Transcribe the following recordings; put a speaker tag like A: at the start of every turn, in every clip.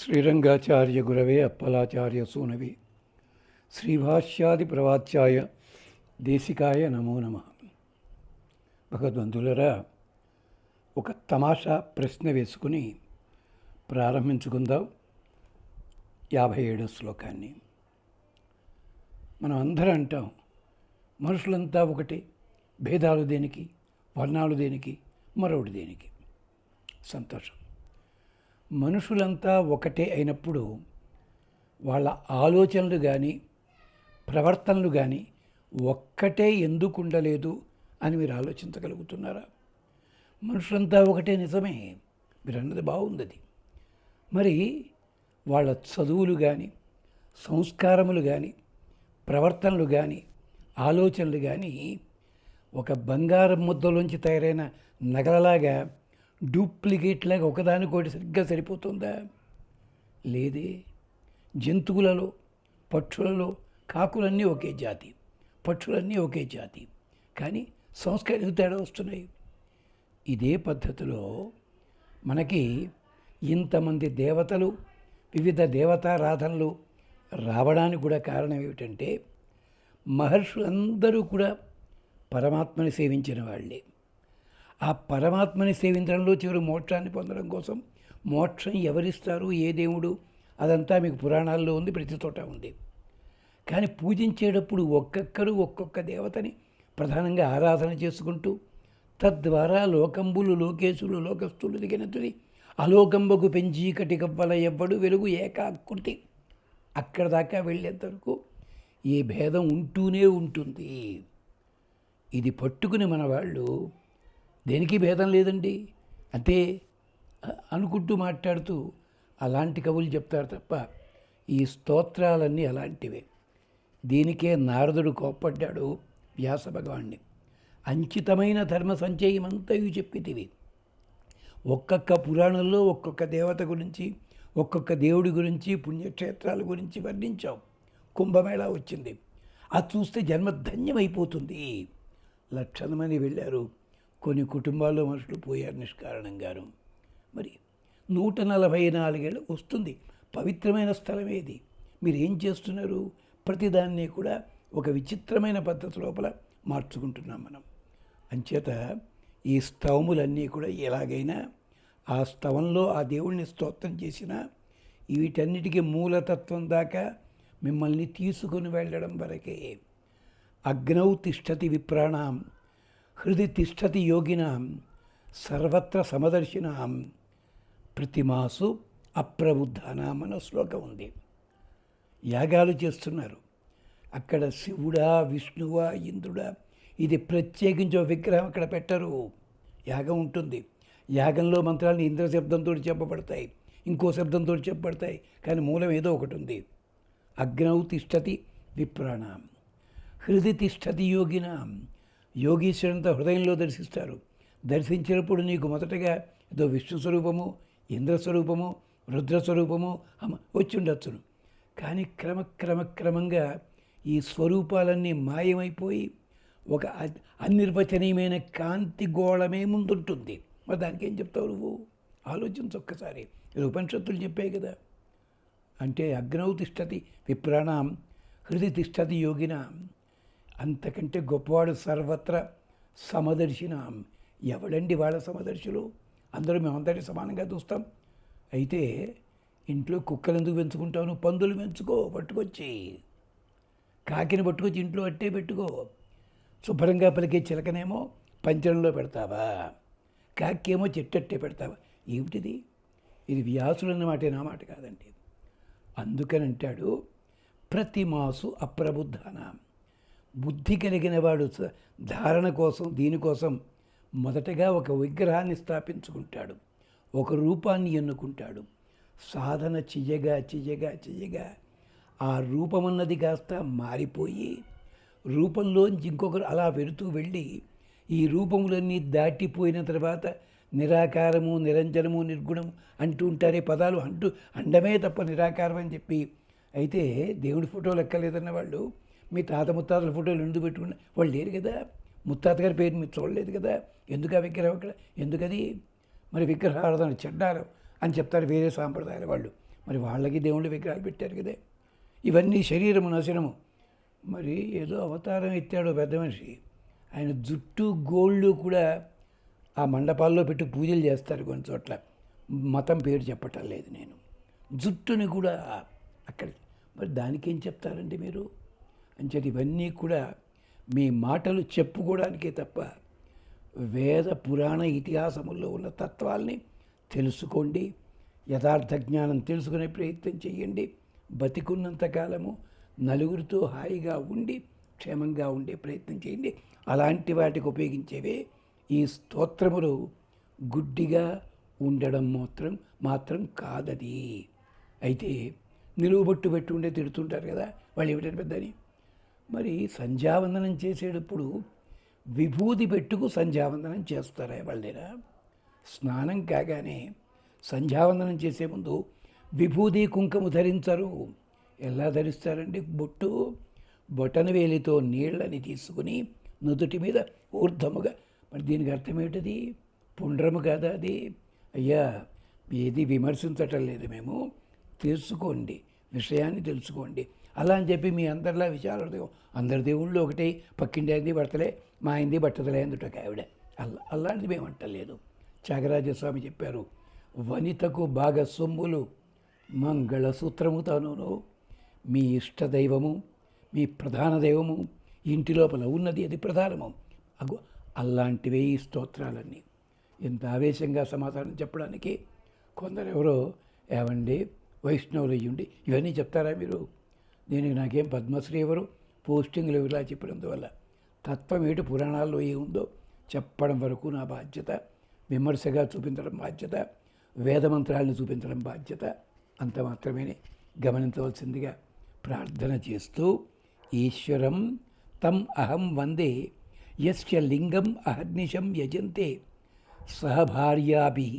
A: శ్రీరంగాచార్య గురవే అప్పలాచార్య సూనవి శ్రీభాష్యాది ప్రవాచ్యాయ దేశికాయ నమో నమః. భగవద్బంధులరా, ఒక తమాషా ప్రశ్న వేసుకుని ప్రారంభించుకుందాం 57వ శ్లోకాన్ని. మనం అందరం అంటాం, మనుషులంతా ఒకటే, భేదాలు దేనికి, వర్ణాలు దేనికి, మరొకటి దేనికి. సంతోషం. మనుషులంతా ఒకటే అయినప్పుడు వాళ్ళ ఆలోచనలు కానీ ప్రవర్తనలు కానీ ఒక్కటే ఎందుకు ఉండలేదు అని మీరు ఆలోచించగలుగుతున్నారా? మనుషులంతా ఒకటే, నిజమే, మీరు అన్నది బాగుంది. అది మరి వాళ్ళ చదువులు కానీ సంస్కారములు కానీ ప్రవర్తనలు కానీ ఆలోచనలు కానీ ఒక బంగారం ముద్దలోంచి తయారైన నగలలాగా డూప్లికేట్ లాగా ఒకదానికోటి సరిగ్గా సరిపోతుందా? లేదే. జంతువులలో, పక్షులలో కాకులన్నీ ఒకే జాతి, పక్షులన్నీ ఒకే జాతి, కానీ సంస్కారం తేడా వస్తున్నాయి. ఇదే పద్ధతిలో మనకి ఇంతమంది దేవతలు, వివిధ దేవతారాధనలు రావడానికి కూడా కారణం ఏమిటంటే, మహర్షులందరూ కూడా పరమాత్మని సేవించిన వాళ్ళే. ఆ పరమాత్మని సేవించడంలో చివరి మోక్షాన్ని పొందడం కోసం మోక్షం ఎవరిస్తారు, ఏ దేవుడు, అదంతా మీకు పురాణాల్లో ఉంది, ప్రతి చోట ఉంది. కానీ పూజించేటప్పుడు ఒక్కొక్కరు ఒక్కొక్క దేవతని ప్రధానంగా ఆరాధన చేసుకుంటూ, తద్వారా లోకంబులు లోకేశులు లోకస్తులు దిగినతుది అలోకంబకు పెంచీకటి కవ్వల ఎవ్వడు వెలుగు ఏకాకృతి. అక్కడ దాకా వెళ్ళేంతవరకు ఏ భేదం ఉంటూనే ఉంటుంది. ఇది పట్టుకుని మన వాళ్ళు దేనికి భేదం లేదండి అంతే అనుకుంటూ మాట్లాడుతూ అలాంటి కవులు చెప్తారు తప్ప ఈ స్తోత్రాలన్నీ అలాంటివే. దీనికే నారదుడు కోప్పడ్డాడు వ్యాస భగవాన్ని. అంచితమైన ధర్మ సంచయమంతయు చెప్పితివి. ఒక్కొక్క పురాణంలో ఒక్కొక్క దేవత గురించి, ఒక్కొక్క దేవుడి గురించి, పుణ్యక్షేత్రాల గురించి వర్ణించావు. కుంభమేళా వచ్చింది, అది చూస్తే జన్మ ధన్యమైపోతుంది. లక్షల మంది వెళ్ళారు, కొన్ని కుటుంబాల్లో మనుషులు పోయారు నిష్కారణంగాను. మరి 144 ఏళ్ళు వస్తుంది, పవిత్రమైన స్థలం ఏది? మీరు ఏం చేస్తున్నారు? ప్రతిదాన్ని కూడా ఒక విచిత్రమైన పద్ధతి లోపల మార్చుకుంటున్నాం మనం. అంచేత ఈ స్తవములన్నీ కూడా ఎలాగైనా ఆ స్తవంలో ఆ దేవుడిని స్తోత్రం చేసినా వీటన్నిటికీ మూలతత్వం దాకా మిమ్మల్ని తీసుకుని వెళ్ళడం వరకే. అగ్నౌ తిష్టతి విప్రాణాం హృది తిష్టతి యోగినాం సర్వత్ర సమదర్శినాం ప్రతిమాసు అప్రబుద్ధానాం అన్న శ్లోకం ఉంది. యాగాలు చేస్తున్నారు, అక్కడ శివుడా, విష్ణువా, ఇంద్రుడా, ఇది ప్రత్యేకించి విగ్రహం అక్కడ పెట్టరు. యాగం ఉంటుంది, యాగంలో మంత్రాలు ఇంద్ర శబ్దంతో చెప్పబడతాయి, ఇంకో శబ్దంతో చెప్పబడతాయి, కానీ మూలం ఏదో ఒకటి ఉంది. అగ్నౌ తిష్టతి విప్రాణాం హృది తిష్టతి యోగినాం. యోగీశ్వరంతో హృదయంలో దర్శిస్తారు. దర్శించినప్పుడు నీకు మొదటగా ఏదో విష్ణు స్వరూపము, ఇంద్రస్వరూపము, రుద్రస్వరూపము వచ్చి ఉండొచ్చును. కానీ క్రమంగా ఈ స్వరూపాలన్నీ మాయమైపోయి ఒక అనిర్వచనీయమైన కాంతి గోళమే ముందుంటుంది. మరి దానికి ఏం చెప్తావు నువ్వు? ఆలోచించు ఒక్కసారి. ఇది ఉపనిషత్తులు చెప్పాయి కదా. అంటే అగ్నౌ తిష్టతి విప్రాణాం హృది తిష్టతి యోగినాం. అంతకంటే గొప్పవాడు సర్వత్ర సమదర్శినాం. ఎవడండి వాళ్ళ సమదర్శులు? అందరూ మేమందరినీ సమానంగా చూస్తాం. అయితే ఇంట్లో కుక్కలు ఎందుకు పెంచుకుంటావు? పందులు పెంచుకో, పట్టుకొచ్చి కాకిని పట్టుకొచ్చి ఇంట్లో అట్టే పెట్టుకో. శుభ్రంగా పలికే చిలకనేమో పంచరంలో పెడతావా, కాకేమో చెట్టట్టే పెడతావా? ఏమిటిది? ఇది వ్యాసుడు అన్నమాట, నా మాట కాదండి. అందుకని అంటాడు ప్రతిమాసు అప్రబుద్ధానాం. బుద్ధి కలిగిన వాడు ధారణ కోసం, దీనికోసం మొదటగా ఒక విగ్రహాన్ని స్థాపించుకుంటాడు, ఒక రూపాన్ని ఎన్నుకుంటాడు. సాధన చెయ్యగా ఆ రూపమన్నది కాస్త మారిపోయి రూపంలోంచి ఇంకొకరు అలా వెళుతూ వెళ్ళి ఈ రూపములన్నీ దాటిపోయిన తర్వాత నిరాకారము, నిరంజనము, నిర్గుణము అంటూ ఉంటారే పదాలు అండమే తప్ప నిరాకారం అని చెప్పి. అయితే దేవుడి ఫోటోలు ఎక్కలేదన్న వాళ్ళు మీ తాత ముత్తాతల ఫోటోలు ఎందుకు పెట్టుకున్నా? వాళ్ళు లేరు కదా, ముత్తాత గారి పేరు మీరు చూడలేదు కదా, ఎందుకు ఆ విగ్రహం అక్కడ? ఎందుకది? మరి విగ్రహారాధన చెడ్డారు అని చెప్తారు వేరే సాంప్రదాయాల వాళ్ళు. మరి వాళ్ళకి దేవుళ్ళు విగ్రహాలు పెట్టారు కదే. ఇవన్నీ శరీరము నాశనము. మరి ఏదో అవతారం ఎత్తాడు పెద్ద మనిషి, ఆయన జుట్టు గోళ్ళు కూడా ఆ మండపాల్లో పెట్టి పూజలు చేస్తారు కొన్ని చోట్ల. మతం పేరు చెప్పటం లేదు నేను. జుట్టుని కూడా అక్కడ, మరి దానికేం చెప్తారండి మీరు? అంచేది ఇవన్నీ కూడా మీ మాటలు చెప్పుకోవడానికే తప్ప వేద పురాణ ఇతిహాసముల్లో ఉన్న తత్వాల్ని తెలుసుకోండి. యథార్థ జ్ఞానం తెలుసుకునే ప్రయత్నం చేయండి. బతికున్నంతకాలము నలుగురితో హాయిగా ఉండి క్షేమంగా ఉండే ప్రయత్నం చేయండి. అలాంటి వాటికి ఉపయోగించేవే ఈ స్తోత్రములు. గుడ్డిగా ఉండడం మాత్రం కాదది. అయితే నిలువుబొట్టు పెట్టి ఉండే తిడుతుంటారు కదా, వాళ్ళు ఏమిటంటే పెద్దని. మరి సంధ్యావందనం చేసేటప్పుడు విభూది పెట్టుకు సంధ్యావందనం చేస్తారా వాళ్ళేనా? స్నానం కాగానే సంధ్యావందనం చేసే ముందు విభూది కుంకుమ ధరించరు. ఎలా ధరిస్తారండి? బొటన వేలితో నీళ్ళని తీసుకుని నుదుటి మీద ఊర్ధముగా. మరి దీనికి అర్థం ఏమిటది? పుండ్రము కాదా అది? అయ్యా, ఏది విమర్శించటం లేదు మేము. తెలుసుకోండి, విషయాన్ని తెలుసుకోండి. అలా అని చెప్పి మీ అందరిలా విచారం, అందరి దేవుళ్ళు ఒకటే, పక్కింటి అయింది బట్టలే, మా అయింది బట్టతలే అందుట ఆవిడ. అలాంటిది మేము అంటలేదు. త్యాగరాజస్వామి చెప్పారు, వనితకు బాగా సొమ్ములు మంగళసూత్రము తాను. మీ ఇష్టదైవము, మీ ప్రధాన దైవము ఇంటి లోపల ఉన్నది, అది ప్రధానము. అలాంటివే ఈ స్తోత్రాలన్నీ. ఇంత ఆవేశంగా సమాధానం చెప్పడానికి కొందరు ఎవరో, ఏమండి వైష్ణవులు అయ్యుండి ఇవన్నీ చెప్తారా మీరు? దీనికి నాకేం పద్మశ్రీ ఎవరు, పోస్టింగ్లు ఇలా చెప్పినందువల్ల. తత్వం ఏమిటి పురాణాల్లో ఏముందో చెప్పడం వరకు నా బాధ్యత. విమర్శగా చూపించడం బాధ్యత, వేదమంత్రాలను చూపించడం బాధ్యత. అంత మాత్రమే గమనించవలసిందిగా ప్రార్థన చేస్తూ, ఈశ్వరం తం అహం వందే యస్య లింగం అహర్నిశం యజంతే సహ భార్యాభిః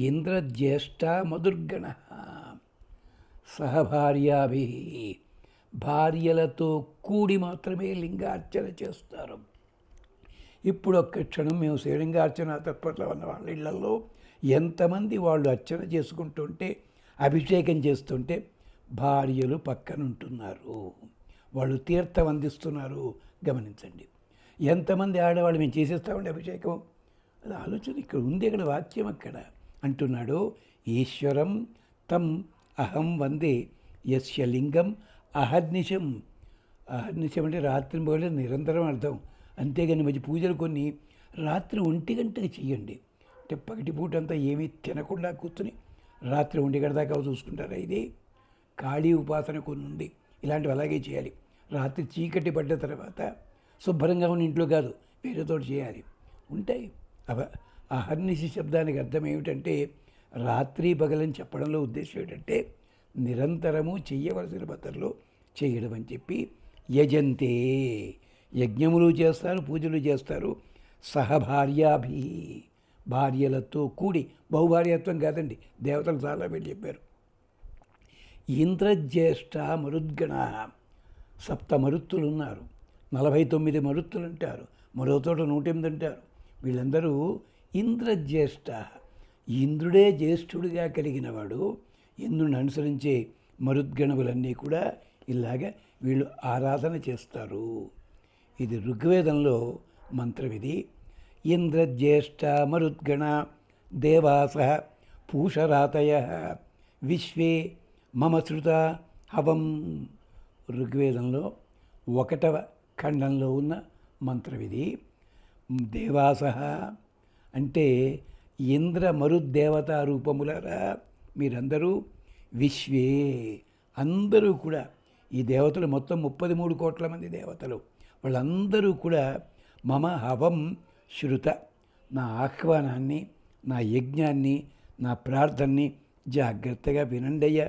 A: ఇంద్రజ్యేష్ఠ మధుర్గణ. సహభార్యాభిః, భార్యలతో కూడి మాత్రమే లింగార్చన చేస్తారు. ఇప్పుడు ఒక్క క్షణం మేము శ్రీలింగార్చన తత్పరలో ఉన్న వాళ్ళ ఇళ్లలో ఎంతమంది వాళ్ళు అర్చన చేసుకుంటుంటే, అభిషేకం చేస్తుంటే భార్యలు పక్కనుంటున్నారు, వాళ్ళు తీర్థం అందిస్తున్నారు. గమనించండి. ఎంతమంది ఆడవాళ్ళు మేము చేసేస్తామండి అభిషేకం. అది ఆలోచన ఇక్కడ ఉంది, ఇక్కడ వాక్యం అక్కడ అంటున్నాడు. ఈశ్వరం తం అహం వందే యస్య లింగం అహర్నిశం. అహర్నిశం అంటే రాత్రి మొదలు నిరంతరం అర్థం. అంతేగాని మంచి పూజలు కొన్ని రాత్రి 1 గంటకి చెయ్యండి. అంటే పగటి పూట అంతా ఏమీ తినకుండా కూర్చుని రాత్రి 1 గంట దాకా చూసుకుంటారా? ఇది ఖాళీ ఉపాసన కొన్ని ఉంది, ఇలాంటివి అలాగే చేయాలి. రాత్రి చీకటి పడ్డ తర్వాత శుభ్రంగా ఉన్న ఇంట్లో కాదు, వేరేతో చేయాలి. ఉంటాయి అహర్నిశి శబ్దానికి అర్థం ఏమిటంటే రాత్రి పగలని చెప్పడంలో ఉద్దేశం ఏంటంటే నిరంతరము చెయ్యవలసిన పద్ధతిలో చేయడం అని చెప్పి. యజంతే, యజ్ఞములు చేస్తారు, పూజలు చేస్తారు. సహభార్యాభి, భార్యలతో కూడి. బహుభార్యత్వం కాదండి, దేవతలు చాలా పేరు చెప్పారు. ఇంద్రజ్యేష్ఠ మరుద్గణ, 7 మరుత్తులు ఉన్నారు, 49 మరుత్తులు అంటారు, మరో చోట 108 అంటారు. వీళ్ళందరూ ఇంద్రజ్యేష్ఠ, ఇంద్రుడే జ్యేష్ఠుడిగా కలిగిన వాడు. ఇంద్రుని అనుసరించే మరుద్గణములన్నీ కూడా ఇలాగ వీళ్ళు ఆరాధన చేస్తారు. ఇది ఋగ్వేదంలో మంత్రం. ఇది ఇంద్రజ్యేష్ఠ మరుద్గణ దేవాస పూషరాతయ విశ్వే మమ శృత హవం. ఋగ్వేదంలో 1వ ఖండంలో ఉన్న మంత్రం ఇది. దేవాస అంటే ఇంద్ర మరుద్దేవతా రూపములరా మీరందరూ. విశ్వే, అందరూ కూడా ఈ దేవతలు మొత్తం 33 కోట్ల మంది దేవతలు, వాళ్ళందరూ కూడా మమ హవం శృత, నా ఆహ్వానాన్ని, నా యజ్ఞాన్ని, నా ప్రార్థనని జాగ్రత్తగా వినండయ్య.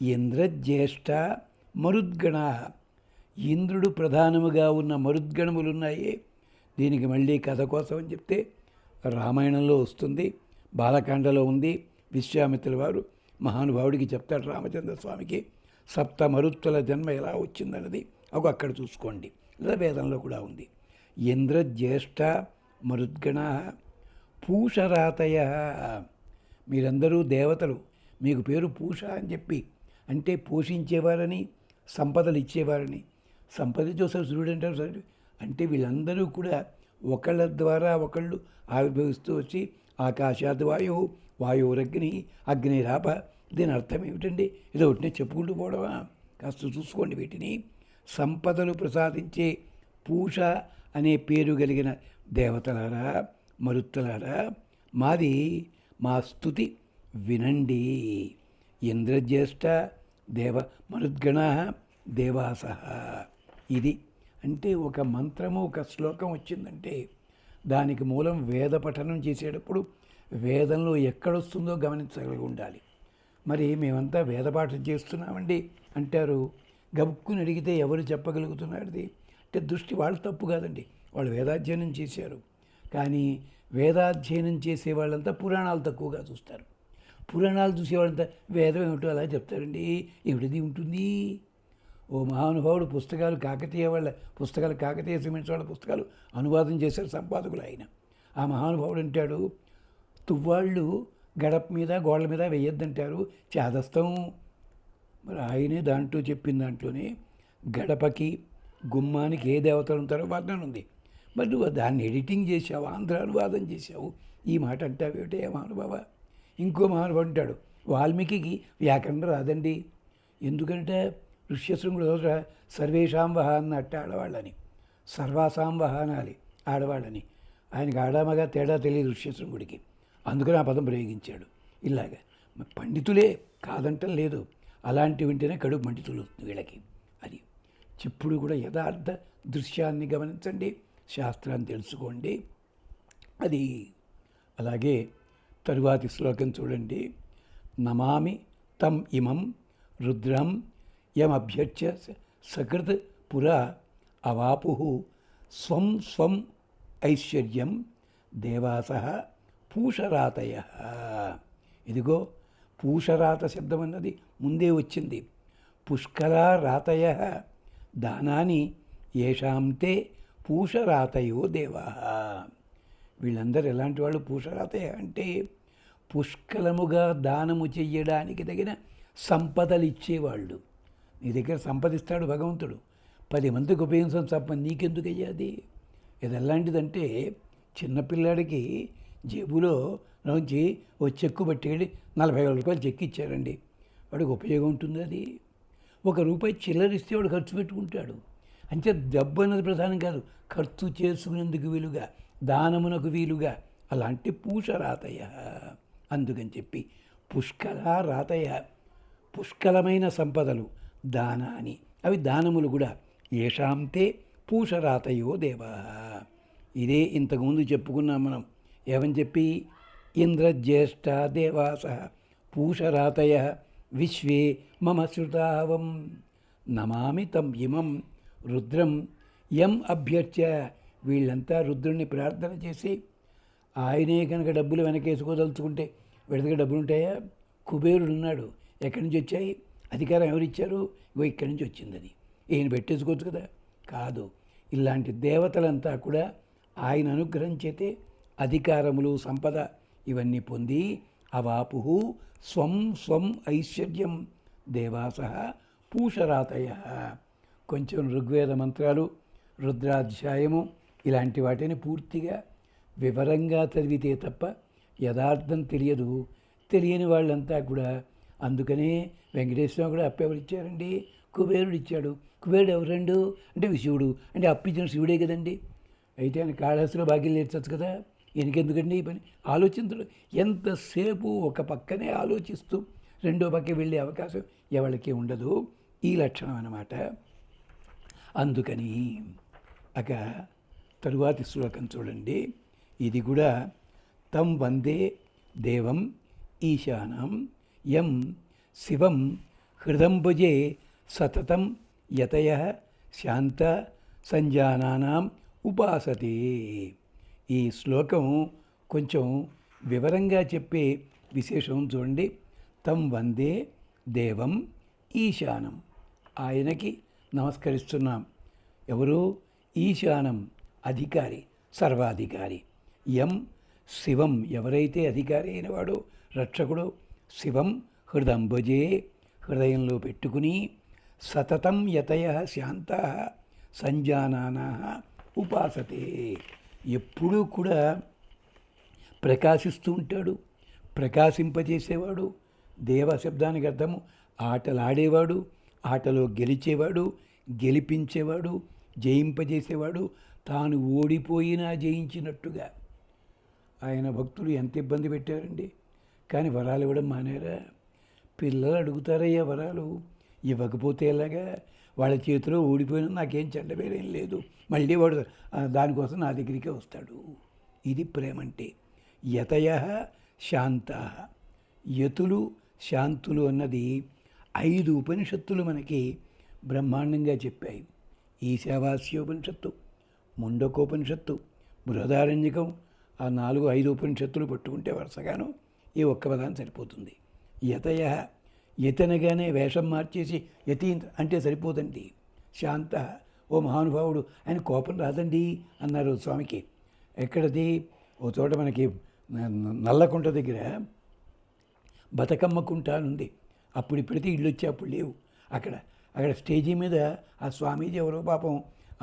A: ఇంద్రజ్యేష్ఠ మరుద్గణ, ఇంద్రుడు ప్రధానముగా ఉన్న మరుద్గణములున్నాయే. దీనికి మళ్ళీ కథ కోసం అని చెప్తే రామాయణంలో వస్తుంది, బాలకాండలో ఉంది. విశ్వామిత్రుల వారు మహానుభావుడికి చెప్తాడు రామచంద్ర స్వామికి 7 మరుత్తుల జన్మ ఎలా వచ్చిందన్నది. అక్కడ చూసుకోండి, లేదా వేదంలో కూడా ఉంది. ఇంద్రజ్యేష్ఠ మరుద్గణ పూషరాతయ, మీరందరూ దేవతలు, మీకు పేరు పూష అని చెప్పి, అంటే పోషించేవారని, సంపదలు ఇచ్చేవారని. సంపద చూసారు సూర్యుడు అంటారు సరే, అంటే వీళ్ళందరూ కూడా ఒకళ్ళ ద్వారా ఒకళ్ళు ఆవిర్భవిస్తూ వచ్చి ఆకాశాద్ వాయువు, వాయువురగ్ని, అగ్నిరాప. దీని అర్థం ఏమిటండి? ఏదో ఒకటినే చెప్పుకుంటూ పోవడమా? కాస్త చూసుకోండి వీటిని. సంపదలు ప్రసాదించే పూష అనే పేరు కలిగిన దేవతలారా, మరుత్తులారా, మా స్తుతి వినండి. ఇంద్రజ్యేష్ఠ దేవ మరుద్గణ దేవాస. ఇది అంటే ఒక మంత్రము, ఒక శ్లోకం వచ్చిందంటే దానికి మూలం వేద పఠనం చేసేటప్పుడు వేదంలో ఎక్కడొస్తుందో గమనించగలిగి ఉండాలి. మరి మేమంతా వేదపాఠం చేస్తున్నామండి అంటారు. గబుక్కుని అడిగితే ఎవరు చెప్పగలుగుతున్నారది? అంటే దృష్టి వాళ్ళు తప్పు కాదండి, వాళ్ళు వేదాధ్యయనం చేశారు. కానీ వేదాధ్యయనం చేసే వాళ్ళంతా పురాణాలు తక్కువగా చూస్తారు. పురాణాలు చూసేవాళ్ళంతా వేదం ఏమిటో అలా చెప్తారండి. ఏమిటిది ఉంటుంది? ఓ మహానుభావుడు పుస్తకాలు కాకతీయ సిమెంట్స్ వాళ్ళ పుస్తకాలు అనువాదం చేశారు సంపాదకులు ఆయన. ఆ మహానుభావుడు అంటాడు, తువ్వాళ్ళు గడప మీద గోడల మీద వేయొద్దంటారు, చేదస్తం. మరి ఆయనే దాంట్లో చెప్పిన దాంట్లోనే గడపకి గుమ్మానికి ఏ దేవతలు ఉంటారో వర్ణన ఉంది. మరి నువ్వు దాన్ని ఎడిటింగ్ చేసావు, ఆంధ్ర అనువాదం చేసావు, ఈ మాట అంటావేమిటే మహానుభావ? ఇంకో మహానుభావుడు అంటాడు, వాల్మీకి వ్యాకరణం రాదండి. ఎందుకంటే ఋష్యశృంగుడు సర్వేషాం వహ అన్నట్టు ఆడవాళ్ళని, సర్వాసాం వహ అనాలి ఆడవాళ్ళని. ఆయనకి ఆడామగా తేడా తెలియదు ఋష్యశృంగుడికి, అందుకని ఆ పదం ప్రయోగించాడు. ఇలాగా పండితులే కాదంటం లేదు, అలాంటి వింటేనే కడుపు పండితులు వీళ్ళకి. అది చెప్పుడు కూడా యథార్థ దృశ్యాన్ని గమనించండి, శాస్త్రాన్ని తెలుసుకోండి. అది అలాగే తరువాతి శ్లోకం చూడండి. నమామి తం ఇమం రుద్రం యమభ్యర్చ్య సకృత్ పురా అవాపు స్వం స్వం ఐశ్వర్యం దేవాస పూషరాతయ. ఇదిగో పూషరాత శబ్దం అన్నది ముందే వచ్చింది. పుష్కరారాతయ దానాని ఏషాంతే పూషరాతయో దేవా. వీళ్ళందరూ ఎలాంటి వాళ్ళు? పూషరాతయ అంటే పుష్కలముగా దానము చెయ్యడానికి తగిన సంపదలు ఇచ్చేవాళ్ళు. నీ దగ్గర సంపదిస్తాడు భగవంతుడు, 10 మందికి ఉపయోగించిన సంపద నీకెందుకు అయ్యాది? ఇది ఎలాంటిదంటే చిన్నపిల్లాడికి జేబులో నుంచి ఓ చెక్కు పట్టుకెళ్ళి 40,000 రూపాయలు చెక్కు ఇచ్చారండి, వాడికి ఉపయోగం ఉంటుంది? అది ₹1 చిల్లరిస్తే వాడు ఖర్చు పెట్టుకుంటాడు. అంటే డబ్బు అన్నది ప్రధానం కాదు, ఖర్చు చేసుకునేందుకు వీలుగా, దానమునకు వీలుగా. అలాంటి పూషరాతయ. అందుకని చెప్పి పుష్కరాతయ, పుష్కలమైన సంపదలు దానాని, అవి దానములు కూడా. ఏషాంతే పూషరాతయో దేవా. ఇదే ఇంతకుముందు చెప్పుకున్నాం మనం. ఏమని చెప్పి? ఇంద్రజ్యేష్ఠ దేవాస పూషరాతయ విశ్వే మమ శ్రుతావం నమామి తం ఇమం రుద్రం యం అభ్యర్చ్య. వీళ్ళంతా రుద్రుణ్ణి ప్రార్థన చేసి, ఆయనే కనుక డబ్బులు వెనకేసుకోదలుచుకుంటే వీడి దగ్గర డబ్బులు ఉంటాయా? కుబేరుడు ఉన్నాడు, ఎక్కడి నుంచి వచ్చాయి? అధికారం ఎవరిచ్చారు? ఇగో ఇక్కడి నుంచి వచ్చింది. అది ఈయన పెట్టేసుకోవచ్చు కదా? కాదు. ఇలాంటి దేవతలంతా కూడా ఆయన అనుగ్రహం చేతే అధికారములు, సంపద ఇవన్నీ పొంది అవాపు స్వం స్వం ఐశ్వర్యం దేవాస పూషరాతయ. కొంచెం ఋగ్వేద మంత్రాలు, రుద్రాధ్యాయము ఇలాంటి వాటిని పూర్తిగా వివరంగా చదివితే తప్ప యథార్థం తెలియదు. తెలియని వాళ్ళంతా కూడా. అందుకనే వెంకటేశ్వర కూడా అప్పు ఎవరు ఇచ్చారండి? కుబేరుడు ఇచ్చాడు. కుబేరుడు ఎవరండు అంటే శివుడు, అంటే అప్పిచ్చిన శివుడే కదండి. అయితే ఆయన కాళహస్తిలో భాగ్యం నేర్చచ్చు కదా, ఎందుకండి ఈ పని? ఆలోచించడు. ఎంతసేపు ఒక పక్కనే ఆలోచిస్తూ రెండో పక్క వెళ్ళే అవకాశం ఎవరికి ఉండదు. ఈ లక్షణం అన్నమాట. అందుకని తరువాతి శ్లోకం చూడండి. ఇది కూడా తం వందే దేవం ఈశానం యం శివం హృదంబుజే సతతం యతయ శాంత సంజానానాం ఉపాసతే. ఈ శ్లోకం కొంచెం వివరంగా చెప్పే విశేషం చూడండి. తం వందే దేవం ఈశానం, ఆయనకి నమస్కరిస్తున్నాం. ఎవరు? ఈశానం, అధికారి, సర్వాధికారి. యం శివం, ఎవరైతే అధికారి అయినవాడో, రక్షకుడు, శివం హృదంబజే హృదయంలో పెట్టుకుని సతతం యతయ శాంత సంజానానా ఉపాసతే ఎప్పుడూ కూడా ప్రకాశిస్తూ ఉంటాడు, ప్రకాశింపజేసేవాడు. దేవశబ్దానికి అర్థము ఆటలాడేవాడు, ఆటలో గెలిచేవాడు, గెలిపించేవాడు, జయింపజేసేవాడు, తాను ఓడిపోయినా జయించినట్టుగా. ఆయన భక్తులు ఎంత ఇబ్బంది పెట్టారండి, కానీ వరాలు ఇవ్వడం మానేరా. పిల్లలు అడుగుతారయ్యా వరాలు, ఇవ్వకపోతే ఎలాగా? వాళ్ళ చేతిలో ఓడిపోయినా నాకేం చెడ్డపేరేం లేదు, మళ్ళీ వాడు దానికోసం నా దగ్గరికే వస్తాడు. ఇది ప్రేమంటే. యతయ శాంత, యతులు శాంతులు అన్నది 5 ఉపనిషత్తులు మనకి బ్రహ్మాండంగా చెప్పాయి. ఈశావాస్యోపనిషత్తు, ముండకోపనిషత్తు, బృహదారణ్యకం, ఆ 4-5 ఉపనిషత్తులు పట్టుకుంటే వరుసగాను ఈ ఒక్క పదాన్ని సరిపోతుంది. యతయ, యతనగానే వేషం మార్చేసి యతి అంటే సరిపోదండి. శాంత, ఓ మహానుభావుడు, ఆయన కోపం రాదండి అన్నారు స్వామికి. ఎక్కడది? ఓ చోట మనకి నల్లకుంట దగ్గర బతుకమ్మ కుంట అని ఉంది. అప్పుడు ఇప్పటికీ ఇళ్ళు వచ్చి అప్పుడు లేవు. అక్కడ స్టేజీ మీద ఆ స్వామీజీ ఎవరో పాపం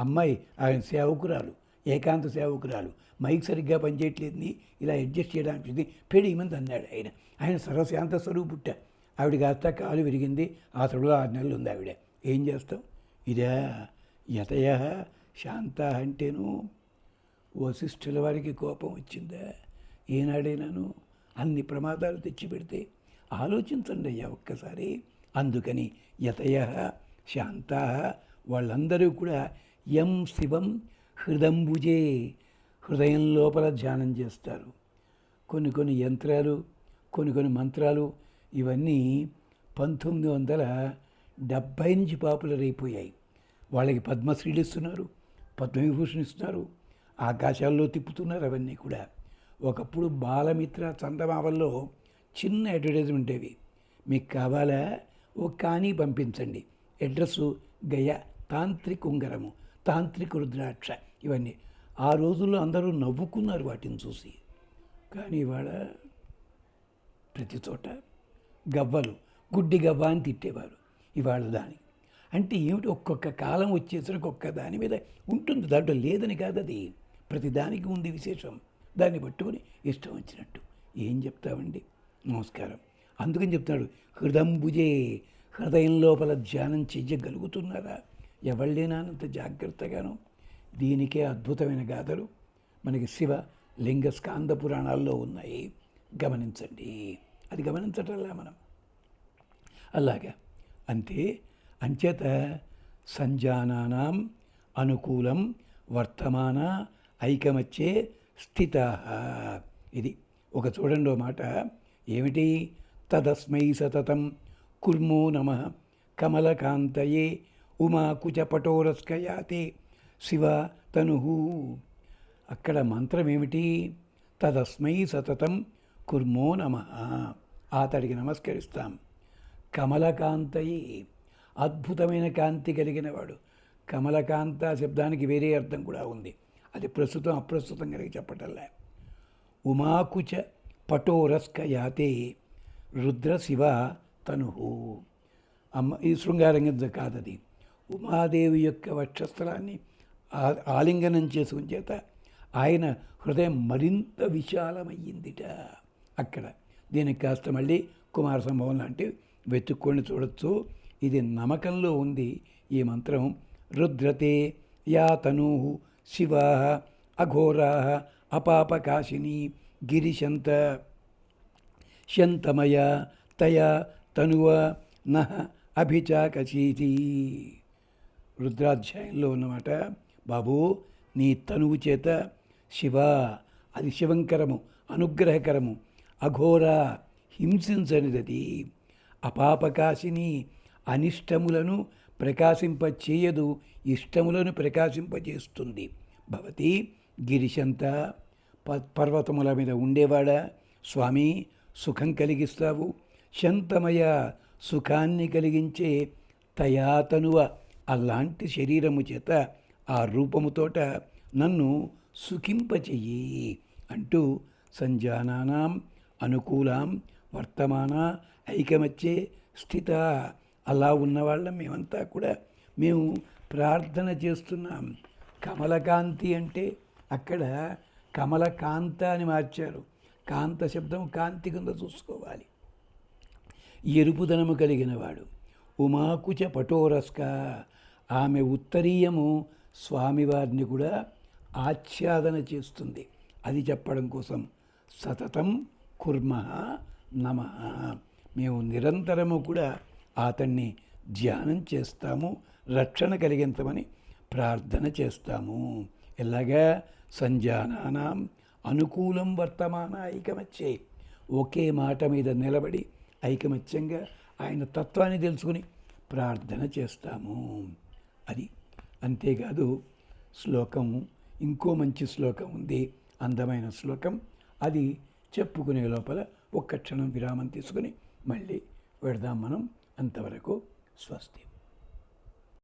A: అమ్మాయి, ఆయన సేవకురాలు, ఏకాంత సేవకురాలు, మైక్ సరిగ్గా పనిచేయట్లేదని ఇలా అడ్జస్ట్ చేయడానికి పెడిమంది అన్నాడు. ఆయన సర్వశాంత స్వరూపుట్ట. ఆవిడ కాస్త కాలు విరిగింది, ఆ తొడలో 6 నెలలు ఉంది ఆవిడ. ఏం చేస్తాం? ఇదా యతయ శాంత అంటేను వశిష్ఠుల వారికి కోపం వచ్చిందా ఏనాడైనాను? అన్ని ప్రమాదాలు తెచ్చిపెడితే ఆలోచించండి అయ్యా ఒక్కసారి. అందుకని యతయ శాంత, వాళ్ళందరూ కూడా యం శివం హృదంబుజే, హృదయం లోపల ధ్యానం చేస్తారు. కొన్ని యంత్రాలు, కొన్ని మంత్రాలు, ఇవన్నీ 1970 నుంచి పాపులర్ అయిపోయాయి. వాళ్ళకి పద్మశ్రీలు ఇస్తున్నారు, పద్మవిభూషణ్ ఇస్తున్నారు, ఆకాశాల్లో తిప్పుతున్నారు. అవన్నీ కూడా ఒకప్పుడు బాలమిత్ర చందమామల్లో చిన్న అడ్వర్టైజ్మెంట్ ఉండేవి. మీకు కావాలా? ఓ కానీ పంపించండి. అడ్రస్సు గయ, తాంత్రిక ఉంగరము, తాంత్రిక రుద్రాక్ష. ఇవన్నీ ఆ రోజుల్లో అందరూ నవ్వుకున్నారు వాటిని చూసి. కానీ ఇవాళ ప్రతి చోట గవ్వలు, గుడ్డి గవ్వ అని తిట్టేవారు. ఇవాళ దాని అంటే ఏమిటి? ఒక్కొక్క కాలం వచ్చేసరికి ఒక్క దాని మీద ఉంటుంది, దాంట్లో లేదని కాదు అది. ప్రతి దానికి ఉంది విశేషం. దాన్ని పట్టుకొని ఇష్టం వచ్చినట్టు ఏం చెప్తామండి. నమస్కారం. అందుకని చెప్తాడు హృదంబుజే, హృదయం లోపల ధ్యానం చెయ్యగలుగుతున్నారా? ఎవళ్ళేనానంత జాగ్రత్తగాను. దీనికే అద్భుతమైన గాథలు మనకి శివ లింగ స్కాంద పురాణాల్లో ఉన్నాయి. గమనించండి. అది గమనించటల్లా మనం అలాగా. అంచేత సంజానానాం అనుకూలం వర్తమాన ఐకమత్యే స్థిత. ఇది ఒక చూడండి మాట ఏమిటి? తదస్మై సతతం కుర్మో నమః కమలకాంతయే ఉమాకుచపటోరస్కయాతే శివ తను. అక్కడ మంత్రం ఏమిటి? తదస్మై సతతం కుర్మో నమః, అతడికి నమస్కరిస్తాం. కమలకాంతయే, అద్భుతమైన కాంతి కలిగిన వాడు. కమలకాంత శబ్దానికి వేరే అర్థం కూడా ఉంది, అది ప్రస్తుతం అప్రస్తుతం కలిగి చెప్పటంలే. ఉమాకుచ పటోరస్కయాతే రుద్ర శివ తను. ఈ శృంగారంగ కాదది. ఉమాదేవి యొక్క వక్షస్థలాన్ని ఆలింగనం చేసుకుని చేత ఆయన హృదయం మరింత విశాలమయ్యిందిట. అక్కడ దీనికి కాస్త మళ్ళీ కుమార సంభవం లాంటివి వెతుక్కొని చూడొచ్చు. ఇది నమ్మకంలో ఉంది ఈ మంత్రం. రుద్రతే యా తనూ శివా అఘోరా అపాపకాశిని గిరిశంత శంతమయ తయ తనువ నహ అభిచాకచీతి. రుద్రాధ్యాయంలో ఉన్నమాట. బాబు, నీ తనువు చేత శివ, అది శివంకరము, అనుగ్రహకరము. అఘోర, హింసించనిదది. అపాపకాశిని, అనిష్టములను ప్రకాశింపచేయదు, ఇష్టములను ప్రకాశింపజేస్తుంది. భవతి గిరిశంత, పర్వతముల మీద ఉండేవాడా స్వామి, సుఖం కలిగిస్తావు. శంతమయ, సుఖాన్ని కలిగించే. తయాతనువ, అలాంటి శరీరము చేత, ఆ రూపముతోట నన్ను సుఖింపచెయ్యి అంటూ సంజానానాం అనుకూలాం వర్తమాన ఐకమత్యే స్థిత. అలా ఉన్నవాళ్ళం మేమంతా కూడా. మేము ప్రార్థన చేస్తున్నాం. కమలకాంతి అంటే అక్కడ కమలకాంత అని మార్చారు. కాంత శబ్దం కాంతి కింద చూసుకోవాలి. ఎరుపుదనము కలిగినవాడు. ఉమాకుచ పటోరస్క, ఆమె ఉత్తరీయము స్వామివారిని కూడా ఆచ్ఛాదన చేస్తుంది. అది చెప్పడం కోసం సతతం కుర్మః నమః. మేము నిరంతరము కూడా అతన్ని ధ్యానం చేస్తాము, రక్షణ కలిగించమని ప్రార్థన చేస్తాము. ఎలాగా? సంజానానాం అనుకూలం వర్తమాన ఐకమత్యే. ఒకే మాట మీద నిలబడి ఐకమత్యంగా ఆయన తత్వాన్ని తెలుసుకుని ప్రార్థన చేస్తాము. అది అంతేకాదు. శ్లోకం, ఇంకో మంచి శ్లోకం ఉంది, అందమైన శ్లోకం. అది చెప్పుకునే లోపల ఒక్క క్షణం విరామం తీసుకుని మళ్ళీ వెడదాం మనం. అంతవరకు స్వస్తి.